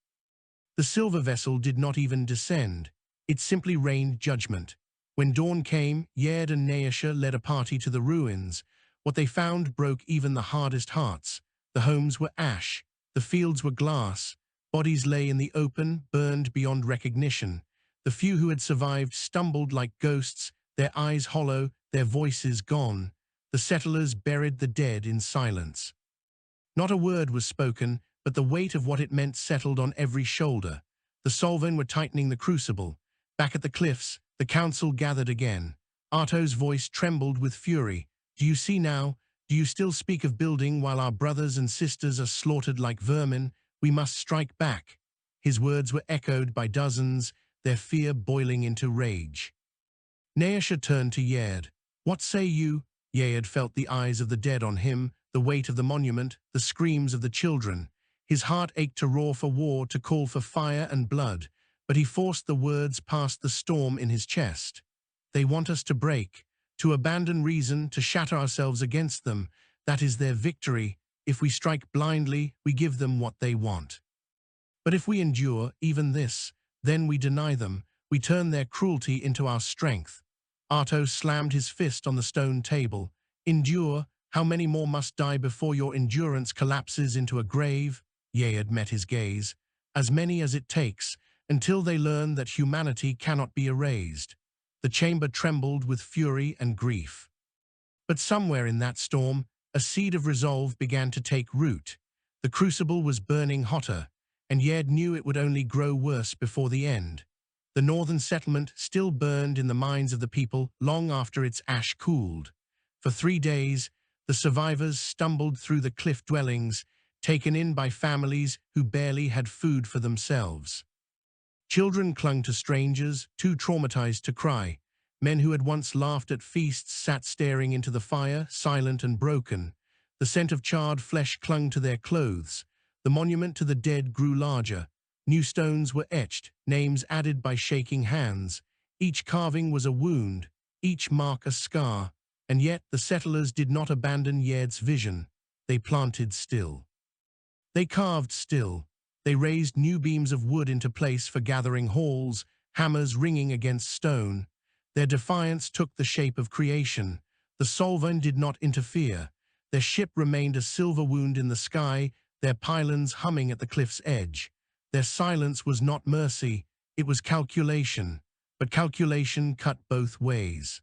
The silver vessel did not even descend. It simply rained judgment. When dawn came, Yared and Naisha led a party to the ruins. What they found broke even the hardest hearts. The homes were ash. The fields were glass. Bodies lay in the open, burned beyond recognition. The few who had survived stumbled like ghosts, their eyes hollow, their voices gone. The settlers buried the dead in silence. Not a word was spoken, but the weight of what it meant settled on every shoulder. The Solvine were tightening the crucible. Back at the cliffs, the council gathered again. Arto's voice trembled with fury. "Do you see now? Do you still speak of building while our brothers and sisters are slaughtered like vermin? We must strike back." His words were echoed by dozens, their fear boiling into rage. Naisha turned to Yared. "What say you?" Yared felt the eyes of the dead on him, the weight of the monument, the screams of the children. His heart ached to roar for war, to call for fire and blood, but he forced the words past the storm in his chest. "They want us to break, to abandon reason, to shatter ourselves against them. That is their victory. If we strike blindly, we give them what they want. But if we endure even this, then we deny them. We turn their cruelty into our strength." Arto slammed his fist on the stone table. "Endure? How many more must die before your endurance collapses into a grave?" Yared met his gaze. "As many as it takes, until they learn that humanity cannot be erased." The chamber trembled with fury and grief. But somewhere in that storm, a seed of resolve began to take root. The crucible was burning hotter, and Yared knew it would only grow worse before the end. The northern settlement still burned in the minds of the people long after its ash cooled. For 3 days, the survivors stumbled through the cliff dwellings, taken in by families who barely had food for themselves. Children clung to strangers, too traumatized to cry. Men who had once laughed at feasts sat staring into the fire, silent and broken. The scent of charred flesh clung to their clothes. The monument to the dead grew larger. New stones were etched, names added by shaking hands. Each carving was a wound, each mark a scar. And yet the settlers did not abandon Yared's vision. They planted still. They carved still. They raised new beams of wood into place for gathering halls, hammers ringing against stone. Their defiance took the shape of creation. The Solvine did not interfere. Their ship remained a silver wound in the sky, their pylons humming at the cliff's edge. Their silence was not mercy, it was calculation. But calculation cut both ways.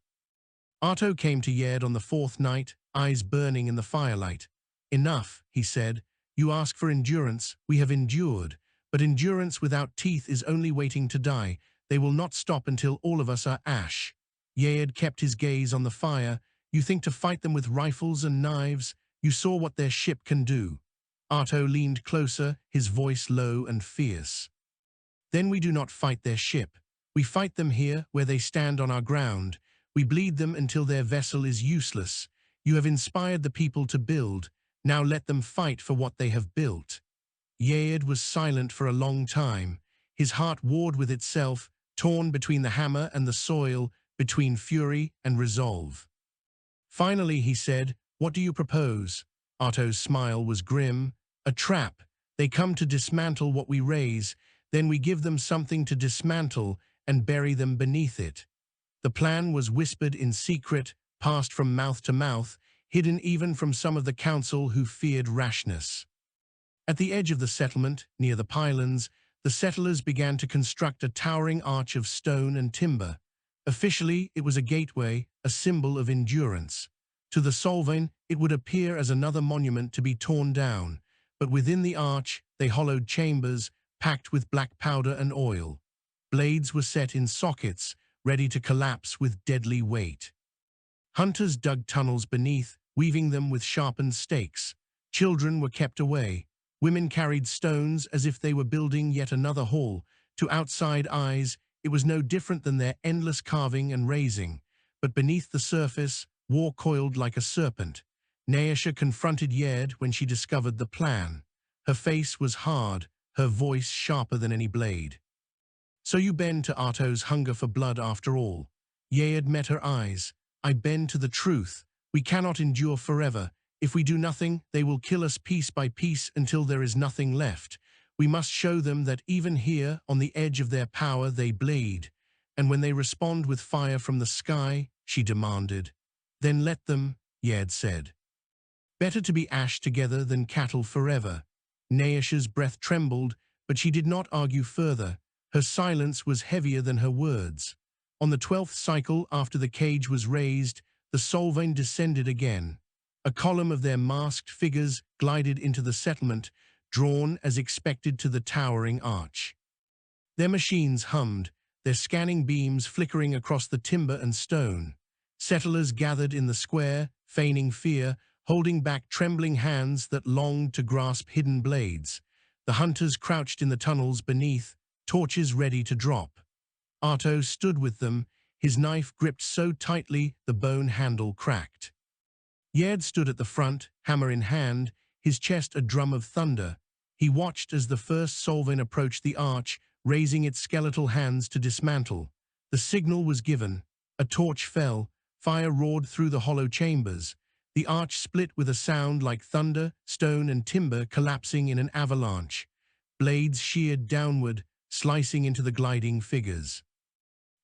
Arto came to Yared on the 4th night, eyes burning in the firelight. "Enough," he said. "You ask for endurance, we have endured. But endurance without teeth is only waiting to die. They will not stop until all of us are ash." Yared kept his gaze on the fire. "You think to fight them with rifles and knives? You saw what their ship can do." Arto leaned closer, his voice low and fierce. "Then we do not fight their ship. We fight them here, where they stand on our ground. We bleed them until their vessel is useless. You have inspired the people to build. Now let them fight for what they have built." Yared was silent for a long time. His heart warred with itself, torn between the hammer and the soil, between fury and resolve. Finally, he said, "What do you propose?" Arto's smile was grim. "A trap. They come to dismantle what we raise, then we give them something to dismantle and bury them beneath it." The plan was whispered in secret, passed from mouth to mouth, hidden even from some of the council who feared rashness. At the edge of the settlement, near the pylons, the settlers began to construct a towering arch of stone and timber. Officially, it was a gateway, a symbol of endurance. To the Solvine, it would appear as another monument to be torn down, but within the arch, they hollowed chambers, packed with black powder and oil. Blades were set in sockets, ready to collapse with deadly weight. Hunters dug tunnels beneath, weaving them with sharpened stakes. Children were kept away. Women carried stones as if they were building yet another hall. To outside eyes, it was no different than their endless carving and raising. But beneath the surface, war coiled like a serpent. Naisha confronted Yared when she discovered the plan. Her face was hard, her voice sharper than any blade. "So you bend to Arto's hunger for blood after all?" Yared met her eyes. "I bend to the truth. We cannot endure forever. If we do nothing, they will kill us piece by piece until there is nothing left. We must show them that even here, on the edge of their power, they bleed. And when they respond with fire from the sky," she demanded. "Then let them," Yared said. "Better to be ash together than cattle forever." Naisha's breath trembled, but she did not argue further. Her silence was heavier than her words. On the 12th cycle after the cage was raised, the Solvine descended again. A column of their masked figures glided into the settlement, drawn as expected to the towering arch. Their machines hummed, their scanning beams flickering across the timber and stone. Settlers gathered in the square, feigning fear, holding back trembling hands that longed to grasp hidden blades. The hunters crouched in the tunnels beneath, torches ready to drop. Arto stood with them, his knife gripped so tightly the bone handle cracked. Yared stood at the front, hammer in hand, his chest a drum of thunder. He watched as the first Solvine approached the arch, raising its skeletal hands to dismantle. The signal was given. A torch fell. Fire roared through the hollow chambers. The arch split with a sound like thunder, stone and timber collapsing in an avalanche. Blades sheared downward, slicing into the gliding figures.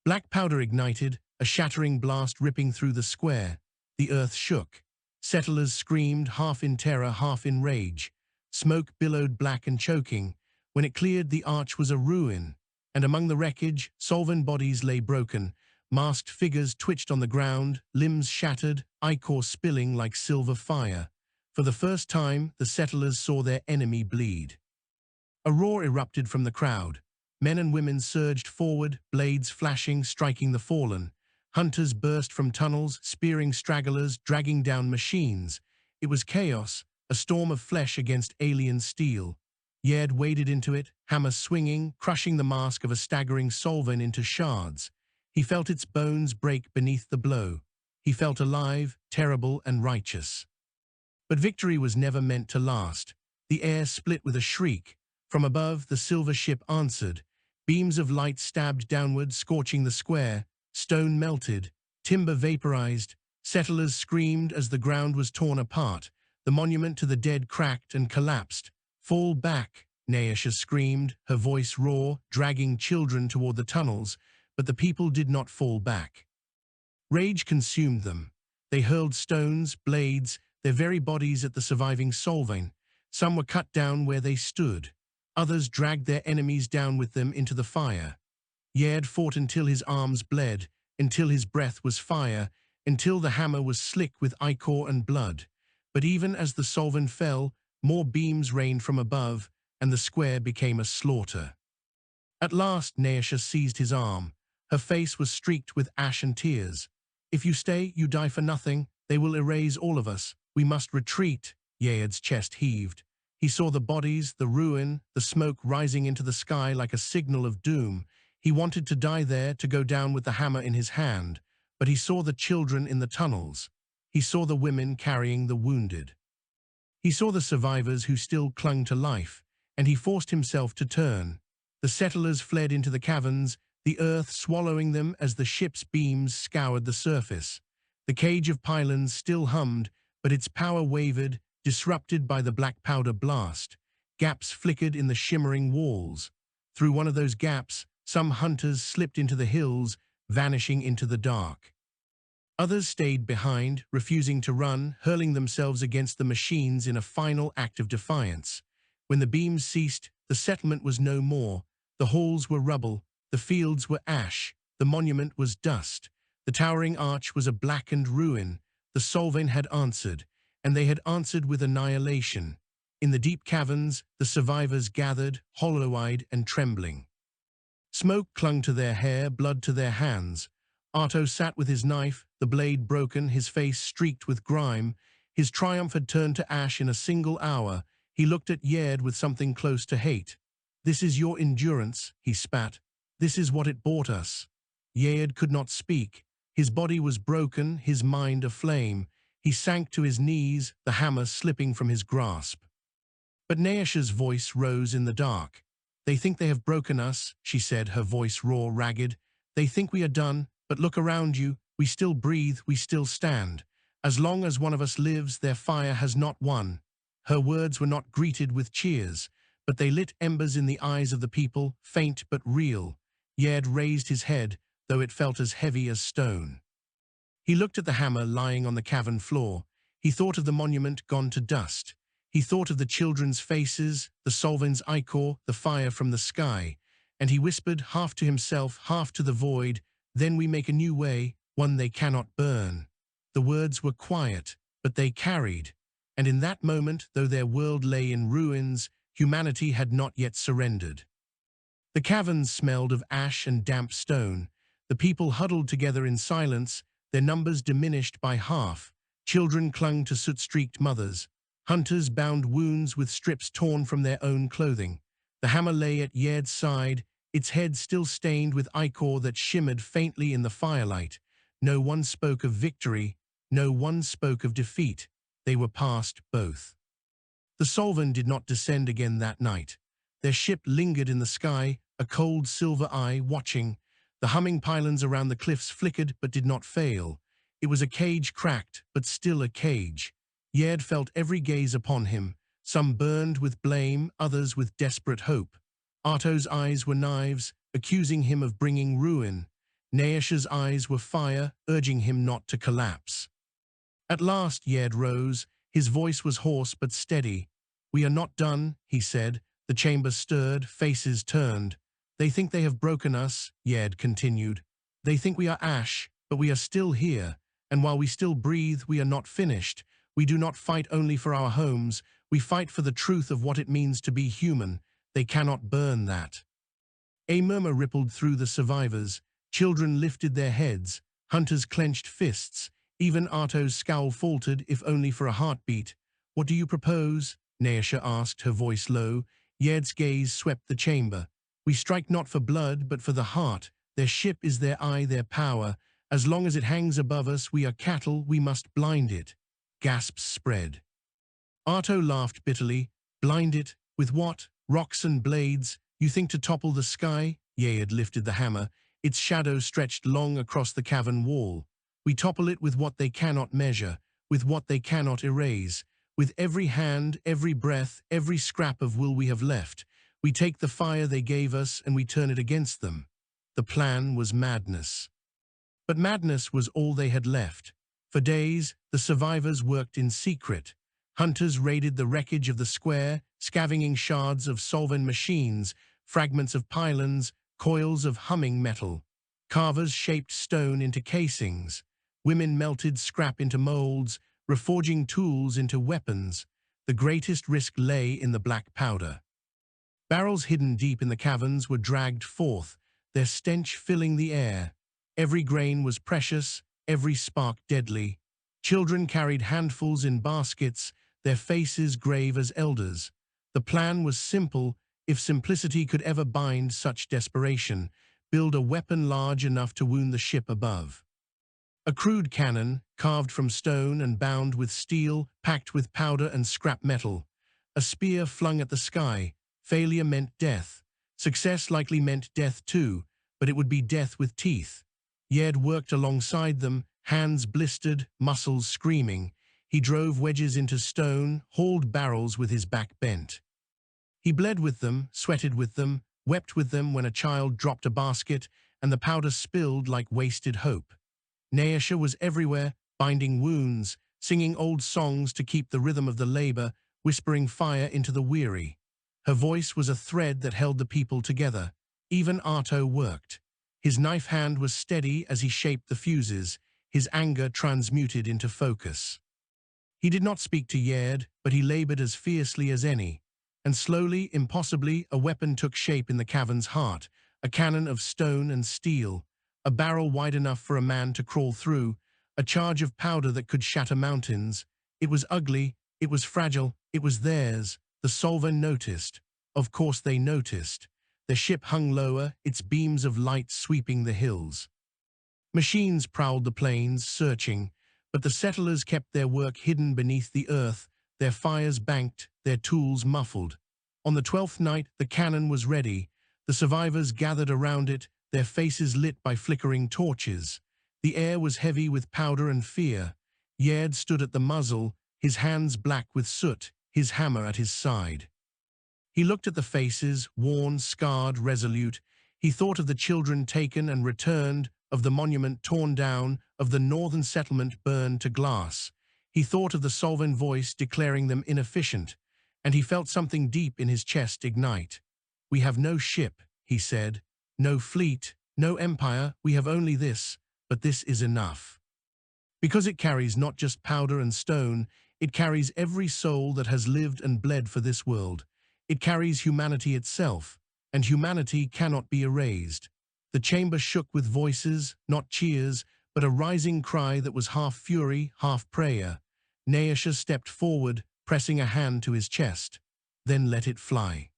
Black powder ignited, a shattering blast ripping through the square. The earth shook. Settlers screamed, half in terror, half in rage. Smoke billowed black and choking. When it cleared, the arch was a ruin, and among the wreckage, Solvine bodies lay broken. Masked figures twitched on the ground, limbs shattered, ichor spilling like silver fire. For the first time, the settlers saw their enemy bleed. A roar erupted from the crowd. Men and women surged forward, blades flashing, striking the fallen. Hunters burst from tunnels, spearing stragglers, dragging down machines. It was chaos, a storm of flesh against alien steel. Yared waded into it, hammer swinging, crushing the mask of a staggering Solvine into shards. He felt its bones break beneath the blow. He felt alive, terrible, and righteous. But victory was never meant to last. The air split with a shriek. From above, the silver ship answered. Beams of light stabbed downward, scorching the square. Stone melted, timber vaporized. Settlers screamed as the ground was torn apart. The monument to the dead cracked and collapsed. "Fall back," Naisha screamed, her voice raw, dragging children toward the tunnels, but the people did not fall back. Rage consumed them. They hurled stones, blades, their very bodies at the surviving Solvine. Some were cut down where they stood. Others dragged their enemies down with them into the fire. Yared fought until his arms bled, until his breath was fire, until the hammer was slick with ichor and blood. But even as the Solvine fell, more beams rained from above, and the square became a slaughter. At last, Naisha seized his arm. Her face was streaked with ash and tears. "If you stay, you die for nothing. They will erase all of us. We must retreat." Yared's chest heaved. He saw the bodies, the ruin, the smoke rising into the sky like a signal of doom. He wanted to die there, to go down with the hammer in his hand, but he saw the children in the tunnels. He saw the women carrying the wounded. He saw the survivors who still clung to life, and he forced himself to turn. The settlers fled into the caverns, the earth swallowing them as the ship's beams scoured the surface. The cage of pylons still hummed, but its power wavered, disrupted by the black powder blast. Gaps flickered in the shimmering walls. Through one of those gaps, some hunters slipped into the hills, vanishing into the dark. Others stayed behind, refusing to run, hurling themselves against the machines in a final act of defiance. When the beams ceased, the settlement was no more. The halls were rubble, the fields were ash, the monument was dust. The towering arch was a blackened ruin. The Solvine had answered, and they had answered with annihilation. In the deep caverns, the survivors gathered, hollow-eyed and trembling. Smoke clung to their hair, blood to their hands. Arto sat with his knife, the blade broken, his face streaked with grime. His triumph had turned to ash in a single hour. He looked at Yared with something close to hate. "This is your endurance," he spat. "This is what it bought us." Yared could not speak. His body was broken, his mind aflame. He sank to his knees, the hammer slipping from his grasp. But Naish's voice rose in the dark. "They think they have broken us," she said, her voice raw, ragged. "They think we are done, but look around you. We still breathe, we still stand. As long as one of us lives, their fire has not won." Her words were not greeted with cheers, but they lit embers in the eyes of the people, faint but real. Yared raised his head, though it felt as heavy as stone. He looked at the hammer lying on the cavern floor. He thought of the monument gone to dust. He thought of the children's faces, the Solvine's ichor, the fire from the sky. And he whispered, half to himself, half to the void, "Then we make a new way, one they cannot burn." The words were quiet, but they carried. And in that moment, though their world lay in ruins, humanity had not yet surrendered. The caverns smelled of ash and damp stone. The people huddled together in silence, their numbers diminished by half. Children clung to soot-streaked mothers. Hunters bound wounds with strips torn from their own clothing. The hammer lay at Yared's side, its head still stained with ichor that shimmered faintly in the firelight. No one spoke of victory, no one spoke of defeat. They were past both. The Solvine did not descend again that night. Their ship lingered in the sky, a cold silver eye watching. The humming pylons around the cliffs flickered but did not fail. It was a cage cracked, but still a cage. Yared felt every gaze upon him, some burned with blame, others with desperate hope. Arto's eyes were knives, accusing him of bringing ruin. Naish's eyes were fire, urging him not to collapse. At last Yared rose. His voice was hoarse but steady. "We are not done," he said. The chamber stirred, faces turned. "They think they have broken us," Yared continued. "They think we are ash, but we are still here. And while we still breathe, we are not finished. We do not fight only for our homes. We fight for the truth of what it means to be human. They cannot burn that." A murmur rippled through the survivors. Children lifted their heads. Hunters clenched fists. Even Arto's scowl faltered, if only for a heartbeat. "What do you propose?" Naisha asked, her voice low. Yared's gaze swept the chamber. "We strike not for blood, but for the heart. Their ship is their eye, their power. As long as it hangs above us, we are cattle, we must blind it." Gasps spread. Arto laughed bitterly. "Blind it? With what? Rocks and blades? You think to topple the sky?" Yared lifted the hammer. Its shadow stretched long across the cavern wall. "We topple it with what they cannot measure, with what they cannot erase. With every hand, every breath, every scrap of will we have left. We take the fire they gave us and we turn it against them." The plan was madness. But madness was all they had left. For days, the survivors worked in secret. Hunters raided the wreckage of the square, scavenging shards of Solvine machines, fragments of pylons, coils of humming metal. Carvers shaped stone into casings. Women melted scrap into molds, reforging tools into weapons. The greatest risk lay in the black powder. Barrels hidden deep in the caverns were dragged forth, their stench filling the air. Every grain was precious, every spark deadly. Children carried handfuls in baskets, their faces grave as elders. The plan was simple, if simplicity could ever bind such desperation: build a weapon large enough to wound the ship above. A crude cannon, carved from stone and bound with steel, packed with powder and scrap metal. A spear flung at the sky. Failure meant death. Success likely meant death too, but it would be death with teeth. Yared worked alongside them, hands blistered, muscles screaming. He drove wedges into stone, hauled barrels with his back bent. He bled with them, sweated with them, wept with them when a child dropped a basket and the powder spilled like wasted hope. Naisha was everywhere, binding wounds, singing old songs to keep the rhythm of the labor, whispering fire into the weary. Her voice was a thread that held the people together. Even Arto worked. His knife hand was steady as he shaped the fuses, his anger transmuted into focus. He did not speak to Yared, but he labored as fiercely as any. And slowly, impossibly, a weapon took shape in the cavern's heart, a cannon of stone and steel, a barrel wide enough for a man to crawl through, a charge of powder that could shatter mountains. It was ugly, it was fragile, it was theirs. The Solvine noticed. Of course they noticed. The ship hung lower, its beams of light sweeping the hills. Machines prowled the plains, searching, but the settlers kept their work hidden beneath the earth, their fires banked, their tools muffled. On the 12th night, the cannon was ready. The survivors gathered around it, their faces lit by flickering torches. The air was heavy with powder and fear. Yared stood at the muzzle, his hands black with soot, his hammer at his side. He looked at the faces, worn, scarred, resolute. He thought of the children taken and returned, of the monument torn down, of the northern settlement burned to glass. He thought of the Solvine voice declaring them inefficient, and he felt something deep in his chest ignite. "We have no ship," he said, "no fleet, no empire, we have only this, but this is enough." Because it carries not just powder and stone, it carries every soul that has lived and bled for this world. It carries humanity itself, and humanity cannot be erased. The chamber shook with voices, not cheers, but a rising cry that was half fury, half prayer. Naisha stepped forward, pressing a hand to his chest, then let it fly.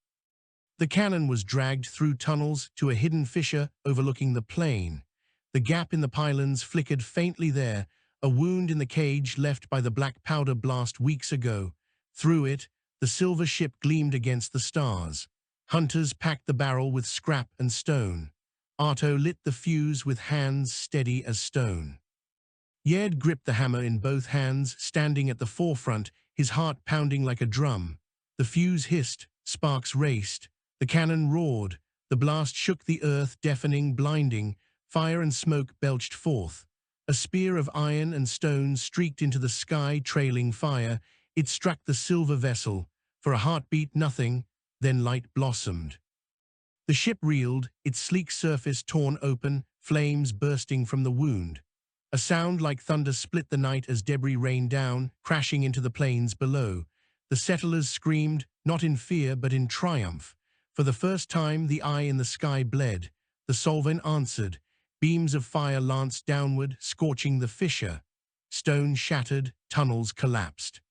The cannon was dragged through tunnels to a hidden fissure overlooking the plain. The gap in the pylons flickered faintly there, a wound in the cage left by the black powder blast weeks ago. Through it, the silver ship gleamed against the stars. Hunters packed the barrel with scrap and stone. Arto lit the fuse with hands steady as stone. Yared gripped the hammer in both hands, standing at the forefront, his heart pounding like a drum. The fuse hissed, sparks raced, the cannon roared, the blast shook the earth, deafening, blinding, fire and smoke belched forth. A spear of iron and stone streaked into the sky, trailing fire. It struck the silver vessel. For a heartbeat, nothing, then light blossomed. The ship reeled, its sleek surface torn open, flames bursting from the wound. A sound like thunder split the night as debris rained down, crashing into the plains below. The settlers screamed, not in fear but in triumph. For the first time, the eye in the sky bled. The Solvine answered. Beams of fire lanced downward, scorching the fissure. Stone shattered, tunnels collapsed.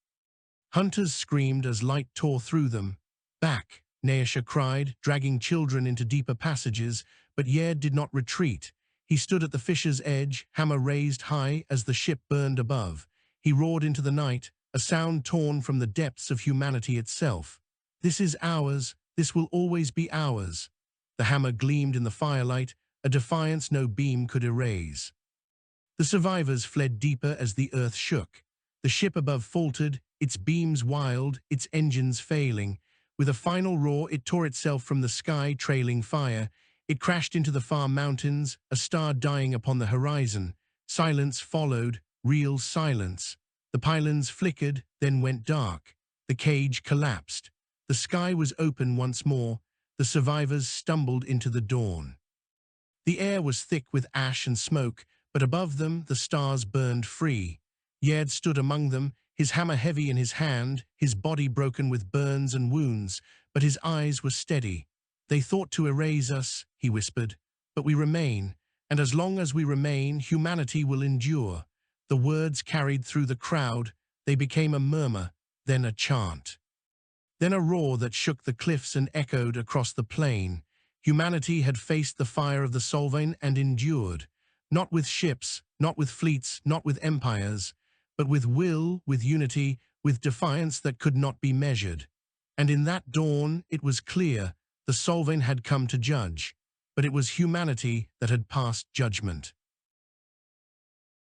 Hunters screamed as light tore through them. "Back!" Naisha cried, dragging children into deeper passages, but Yared did not retreat. He stood at the fissure's edge, hammer raised high as the ship burned above. He roared into the night, a sound torn from the depths of humanity itself. "This is ours, this will always be ours." The hammer gleamed in the firelight, a defiance no beam could erase. The survivors fled deeper as the earth shook. The ship above faltered, its beams wild, its engines failing. With a final roar, it tore itself from the sky, trailing fire. It crashed into the far mountains, a star dying upon the horizon. Silence followed, real silence. The pylons flickered, then went dark. The cage collapsed. The sky was open once more. The survivors stumbled into the dawn. The air was thick with ash and smoke, but above them the stars burned free. Yared stood among them, his hammer heavy in his hand, his body broken with burns and wounds, but his eyes were steady. "They thought to erase us," he whispered, "but we remain, and as long as we remain, humanity will endure." The words carried through the crowd. They became a murmur, then a chant. Then a roar that shook the cliffs and echoed across the plain. Humanity had faced the fire of the Solvine and endured, not with ships, not with fleets, not with empires, but with will, with unity, with defiance that could not be measured. And in that dawn, it was clear, the Solvine had come to judge. but it was humanity that had passed judgment.